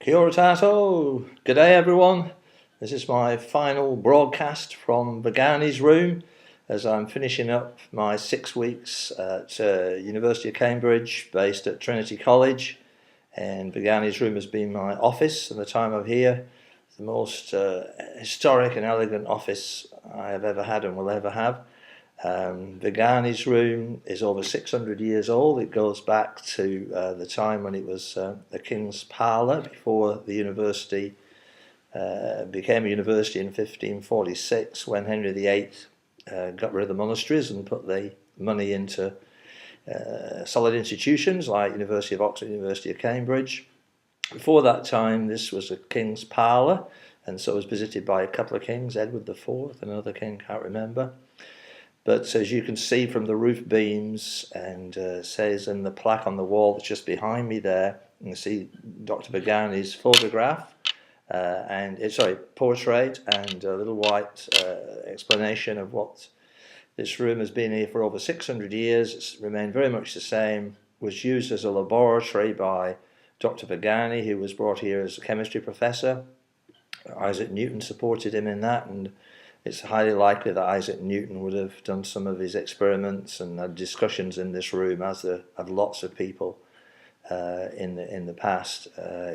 Kia ora tato. Good day, everyone. This is my final broadcast from Vigani's room as I'm finishing up my 6 weeks at University of Cambridge, based at Trinity College. And Vigani's room has been my office in the time I'm here. It's the most historic and elegant office I have ever had and will ever have. Vigani's room is over 600 years old. It goes back to the time when it was the King's Parlour before the university became a university in 1546, when Henry VIII got rid of the monasteries and put the money into solid institutions like University of Oxford, University of Cambridge. Before that time, this was a King's Parlour, and so it was visited by a couple of kings, Edward IV, another king, can't remember. But as you can see from the roof beams, and says in the plaque on the wall that's just behind me there, you can see Dr. Vigani's photograph, portrait, and a little white explanation of what this room has been here for over 600 years. It's remained very much the same. Was used as a laboratory by Dr. Vigani, who was brought here as a chemistry professor. Isaac Newton supported him in that, and it's highly likely that Isaac Newton would have done some of his experiments and had discussions in this room, as have lots of people in the past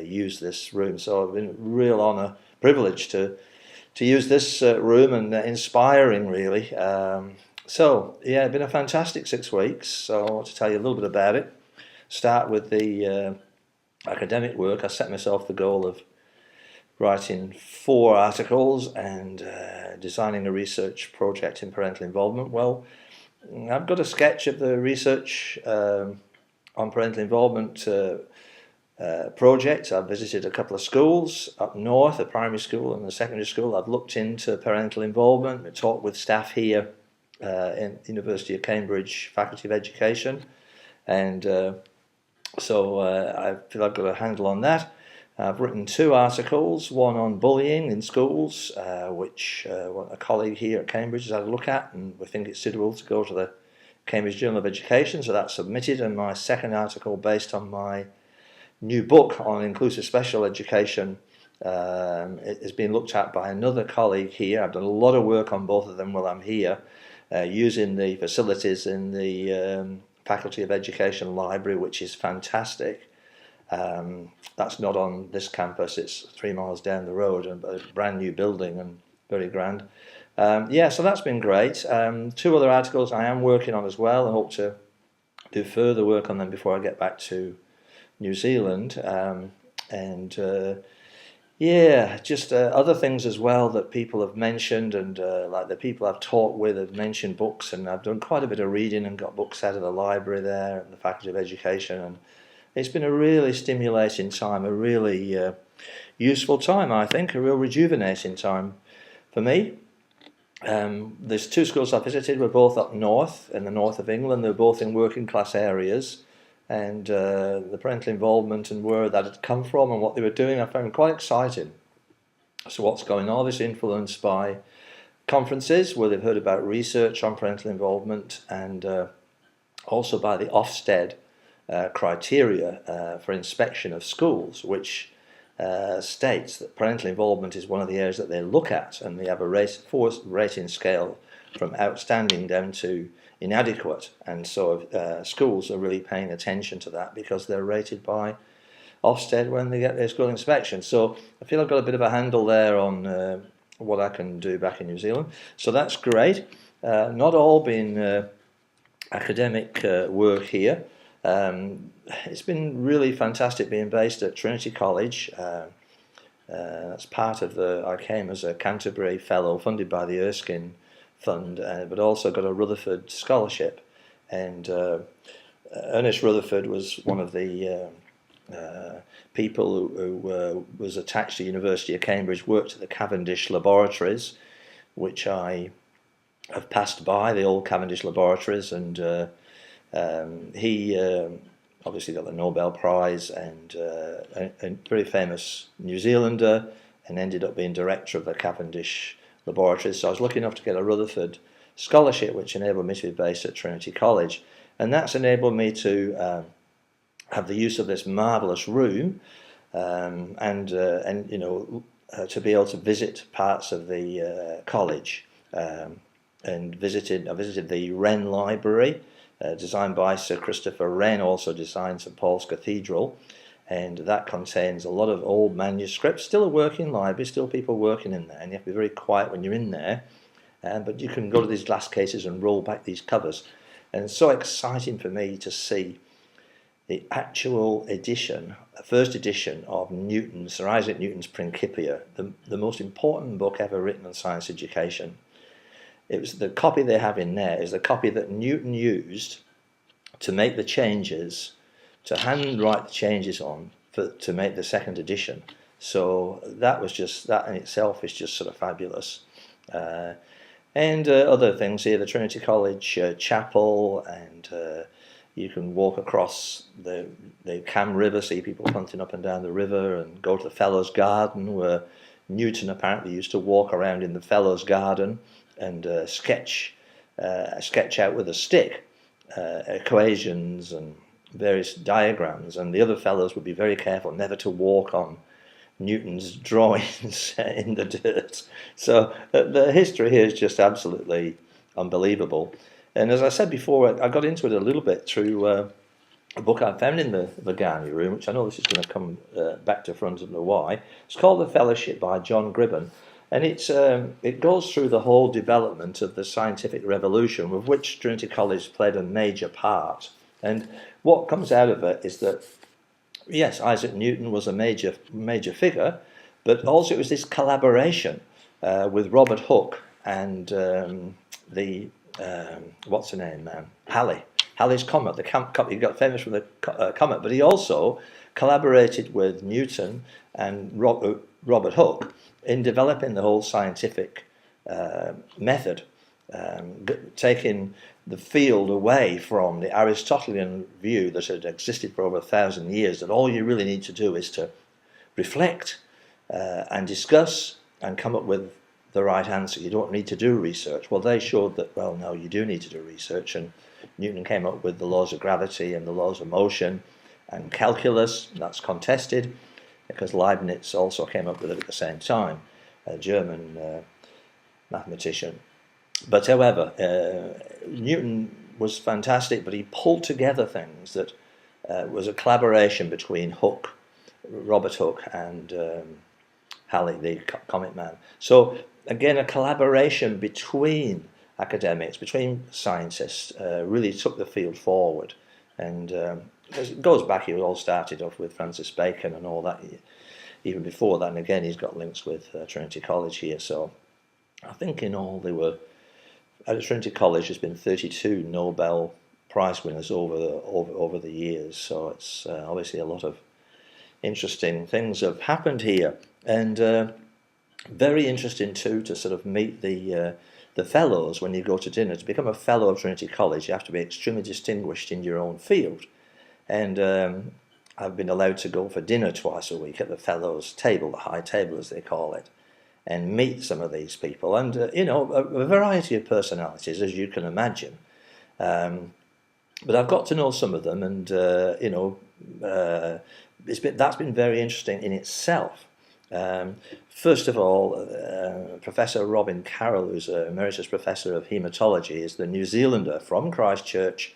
used this room. So it's been a real honour, privilege to use this room, and inspiring really. So yeah, it's been a fantastic 6 weeks. So I want to tell you a little bit about it. Start with the academic work. I set myself the goal of writing 4 articles and designing a research project in parental involvement. Well, I've got a sketch of the research on parental involvement project. I've visited a couple of schools up north, a primary school and a secondary school. I've looked into parental involvement. I talked with staff here in University of Cambridge Faculty of Education, and so I feel I've got a handle on that. I've written 2 articles, one on bullying in schools, which a colleague here at Cambridge has had a look at, and we think it's suitable to go to the Cambridge Journal of Education, so that's submitted. And my second article, based on my new book on inclusive special education, it has been looked at by another colleague here. I've done a lot of work on both of them while I'm here, using the facilities in the Faculty of Education library, which is fantastic. That's not on this campus, it's 3 miles down the road, and a brand new building and very grand. So that's been great. 2 other articles I am working on as well, and hope to do further work on them before I get back to New Zealand. Just other things as well that people have mentioned, and like the people I've talked with have mentioned books, and I've done quite a bit of reading and got books out of the library there at the Faculty of Education, and it's been a really stimulating time, a really useful time, I think, a real rejuvenating time for me. There's 2 schools I visited, were both up north, in the north of England. They're both in working class areas, and the parental involvement and where that had come from and what they were doing I found quite exciting. So what's going on is influenced by conferences where they've heard about research on parental involvement, and also by the Ofsted criteria for inspection of schools, which states that parental involvement is one of the areas that they look at, and they have a 4 rating scale from outstanding down to inadequate. And so schools are really paying attention to that because they're rated by Ofsted when they get their school inspection. So I feel I've got a bit of a handle there on what I can do back in New Zealand. So that's great. Not all been academic work here. It's been really fantastic being based at Trinity College. That's part of I came as a Canterbury Fellow funded by the Erskine Fund, but also got a Rutherford Scholarship. And Ernest Rutherford was one of the people who was attached to the University of Cambridge, worked at the Cavendish laboratories, which I have passed by, the old Cavendish laboratories, and he obviously got the Nobel Prize, and a very famous New Zealander, and ended up being director of the Cavendish laboratories. So I was lucky enough to get a Rutherford Scholarship, which enabled me to be based at Trinity College, and that's enabled me to have the use of this marvellous room, and to be able to visit parts of the college, and I visited the Wren Library, designed by Sir Christopher Wren, also designed St Paul's Cathedral, and that contains a lot of old manuscripts, still a working library, still people working in there, and you have to be very quiet when you're in there, but you can go to these glass cases and roll back these covers, and it's so exciting for me to see the actual edition, first edition of Newton's, Sir Isaac Newton's Principia, the most important book ever written on science education. It was the copy they have in there is the copy that Newton used to make the changes, to handwrite the changes on to make the second edition. So that in itself is just sort of fabulous. And other things here, the Trinity College chapel, and you can walk across the Cam River, see people punting up and down the river, and go to the Fellows' Garden, where Newton apparently used to walk around in the Fellows' Garden and sketch out with a stick equations and various diagrams, and the other fellows would be very careful never to walk on Newton's drawings in the dirt. So the history here is just absolutely unbelievable. And as I said before, I got into it a little bit through a book I found in the Vigani room, which I know this is going to come back to front, I don't know why. It's called The Fellowship by John Gribben, and it goes through the whole development of the scientific revolution, with which Trinity College played a major part. And what comes out of it is that, yes, Isaac Newton was a major figure, but also it was this collaboration with Robert Hooke and what's her name, Halley's Comet. He got famous from the comet, but he also collaborated with Newton and Robert Hooke in developing the whole scientific method, taking the field away from the Aristotelian view that had existed for over 1,000 years, that all you really need to do is to reflect and discuss and come up with the right answer. You don't need to do research. Well, they showed that, well, no, you do need to do research, and Newton came up with the laws of gravity and the laws of motion and calculus. That's contested because Leibniz also came up with it at the same time, a German mathematician. But however, Newton was fantastic, but he pulled together things that was a collaboration between Robert Hooke, and Halley, the Comet Man. So again, a collaboration between academics, between scientists, really took the field forward. And it goes back, it all started off with Francis Bacon and all that, even before that. And again, he's got links with Trinity College here. So I think in all at Trinity College there's been 32 Nobel Prize winners over the years. So it's obviously a lot of interesting things have happened here, and very interesting too to sort of meet the fellows when you go to dinner. To become a fellow of Trinity College, you have to be extremely distinguished in your own field, and I've been allowed to go for dinner twice a week at the fellows' table, the high table as they call it, and meet some of these people, and a variety of personalities, as you can imagine. But I've got to know some of them, and that's been very interesting in itself. First of all, Professor Robin Carroll, who's an emeritus professor of haematology, is the New Zealander from Christchurch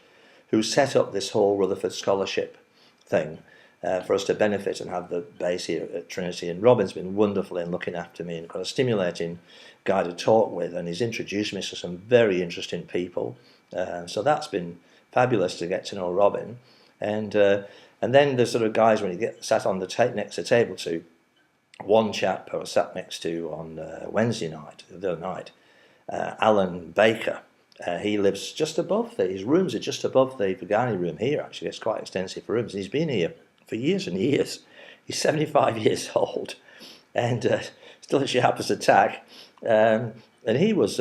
who set up this whole Rutherford Scholarship thing for us to benefit and have the base here at Trinity. And Robin's been wonderful in looking after me and got a stimulating guy to talk with, and he's introduced me to some very interesting people. So that's been fabulous to get to know Robin. And then the sort of guys when you get sat on the next to the table to, one chap I was sat next to on Wednesday night, the other night, Alan Baker. He lives just above his rooms are just above the Vigani room here, actually. It's quite extensive rooms. And he's been here for years and years. He's 75 years old and still a sharp attack. And he was,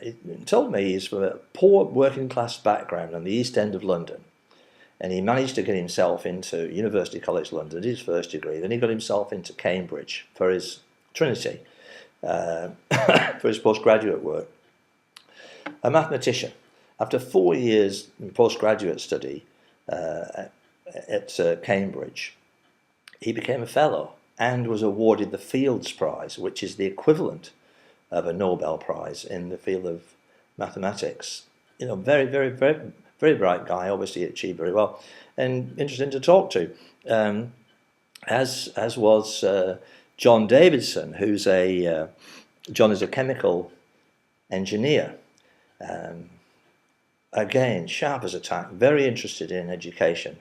he told me he's from a poor working class background on the East End of London. And he managed to get himself into University College London, his first degree. Then he got himself into Cambridge for his Trinity, for his postgraduate work. A mathematician. After 4 years in postgraduate study at Cambridge, he became a fellow and was awarded the Fields Prize, which is the equivalent of a Nobel Prize in the field of mathematics. You know, very, very, very, very bright guy. Obviously, achieved very well, and interesting to talk to. As was John Davidson, who's John is a chemical engineer. Again, sharp as a tack, very interested in education.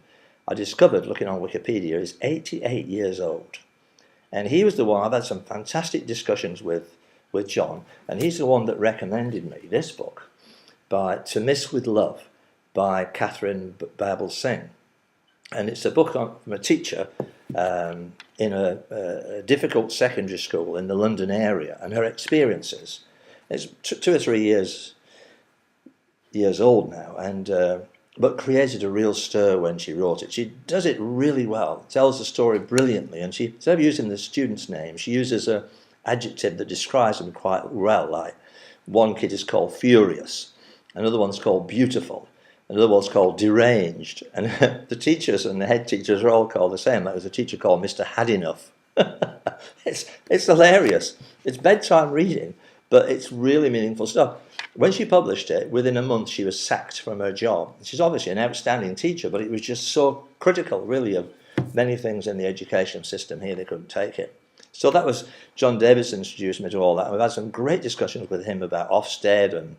I discovered, looking on Wikipedia, he's 88 years old. And he was the one, I've had some fantastic discussions with John, and he's the one that recommended me this book, To Miss with Love, by Catherine Babel Singh. And it's a book from a teacher in a difficult secondary school in the London area, and her experiences. It's 2 or 3 years old now, and but created a real stir when she wrote it. She does it really well, tells the story brilliantly, and she, instead of using the student's name, she uses an adjective that describes them quite well, like one kid is called furious, another one's called beautiful, another one's called deranged, and the teachers and the head teachers are all called the same. Like, there's a teacher called Mr. Hadenough. It's hilarious. It's bedtime reading, but it's really meaningful stuff. When she published it, within a month she was sacked from her job. She's obviously an outstanding teacher, but it was just so critical, really, of many things in the education system here, they couldn't take it. So that was John Davidson introduced me to all that. We've had some great discussions with him about Ofsted and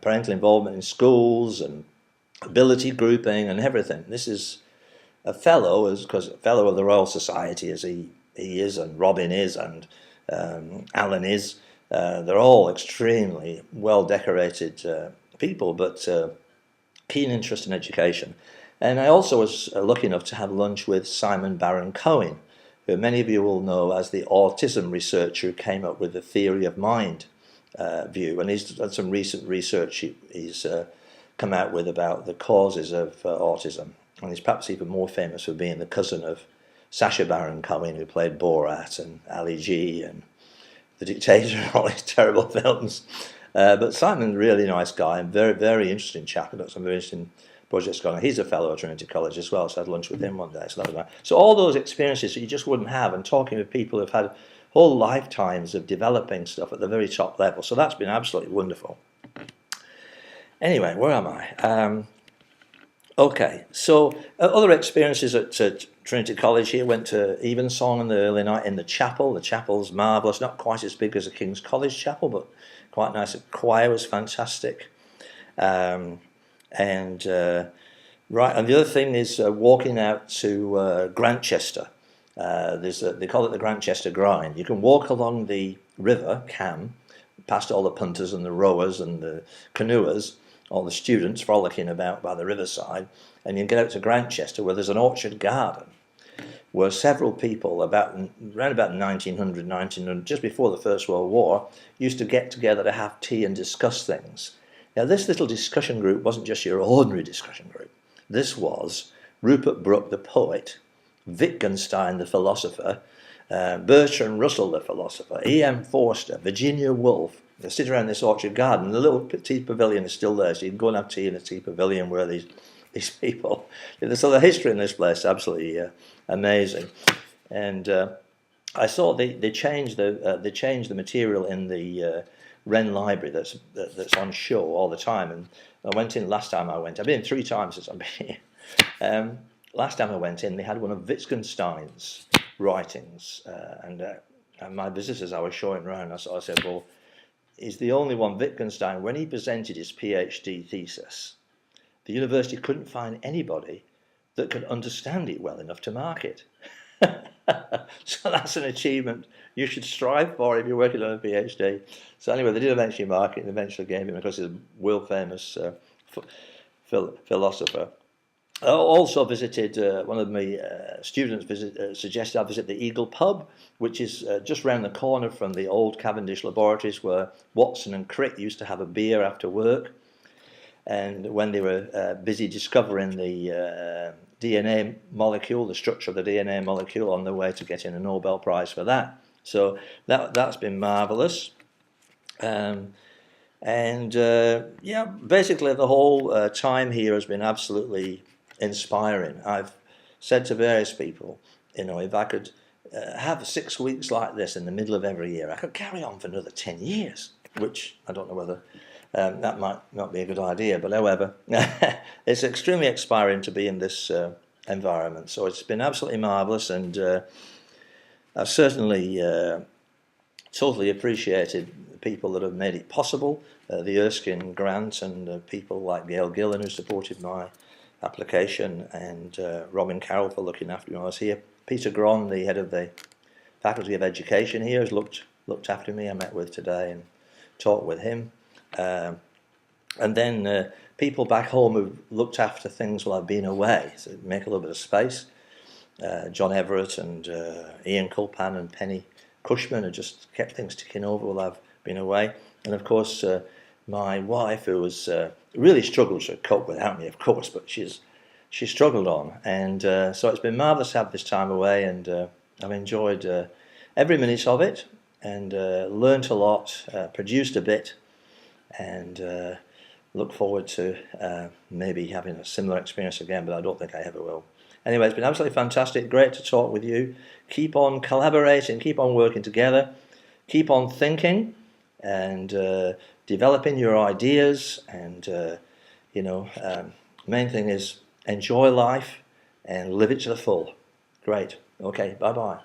parental involvement in schools and ability grouping and everything. This is a fellow, because a fellow of the Royal Society, as he is, and Robin is, and Alan is. They're all extremely well-decorated people, but keen interest in education. And I also was lucky enough to have lunch with Simon Baron-Cohen, who many of you will know as the autism researcher who came up with the theory of mind view. And he's done some recent research he's come out with about the causes of autism. And he's perhaps even more famous for being the cousin of Sacha Baron Cohen, who played Borat and Ali G and The Dictator and all these terrible films. But Simon's a really nice guy and very, very interesting chap. I've got some very interesting projects going on. He's a fellow at Trinity College as well, so I had lunch with him one day. So that was nice. So all those experiences that you just wouldn't have, and talking with people who've had whole lifetimes of developing stuff at the very top level. So that's been absolutely wonderful. Anyway, where am I? Okay, so other experiences at Trinity College here. Went to Evensong in the early night in the chapel. The chapel's marvellous, not quite as big as the King's College Chapel, but quite nice. The choir was fantastic. Right, and the other thing is walking out to Grantchester. They call it the Grantchester Grind. You can walk along the river Cam, past all the punters and the rowers and the canoers, all the students frolicking about by the riverside, and you can get out to Grantchester, where there's an orchard garden, where several people around about 1900, just before the First World War, used to get together to have tea and discuss things. Now, this little discussion group wasn't just your ordinary discussion group. This was Rupert Brooke, the poet, Wittgenstein, the philosopher, Bertrand Russell, the philosopher, E.M. Forster, Virginia Woolf. They sit around this orchard garden. The little tea pavilion is still there, so you can go and have tea in a tea pavilion where these people. So the history in this place is absolutely amazing. And I saw they changed the material in the Wren Library that's on show all the time. And I went in last time I went. I've been 3 times since I've been here. Last time I went in, they had one of Wittgenstein's writings, and my visitors I was showing around. I said, well, he's the only one. Wittgenstein, when he presented his PhD thesis, the university couldn't find anybody that could understand it well enough to mark it. So that's an achievement you should strive for if you're working on a PhD. So anyway, they did eventually mark it and eventually gave him, because he's a world famous philosopher. I also visited, one of my students suggested I visit the Eagle Pub, which is just round the corner from the old Cavendish laboratories, where Watson and Crick used to have a beer after work. And when they were busy discovering the DNA molecule, the structure of the DNA molecule, on their way to getting a Nobel Prize for that. So that's been marvellous. Yeah, basically the whole time here has been absolutely inspiring. I've said to various people, if I could have 6 weeks like this in the middle of every year, I could carry on for another 10 years, which I don't know whether that might not be a good idea, but however, it's extremely inspiring to be in this environment. So it's been absolutely marvellous, and I've certainly totally appreciated the people that have made it possible, the Erskine Grant and people like Gail Gillen who supported my application, and Robin Carroll for looking after me when I was here. Peter Gron, the head of the Faculty of Education here, has looked after me. I met with today and talked with him. And then people back home who've looked after things while I've been away, so make a little bit of space. John Everett and Ian Culpan and Penny Cushman have just kept things ticking over while I've been away. And of course, my wife, who was really struggled to cope without me, of course, but she struggled on. And so it's been marvellous to have this time away, and I've enjoyed every minute of it, and learnt a lot, produced a bit, and look forward to maybe having a similar experience again, but I don't think I ever will. Anyway, it's been absolutely fantastic, great to talk with you. Keep on collaborating, keep on working together, keep on thinking, and developing your ideas, and main thing is enjoy life and live it to the full. Great. Okay, bye-bye.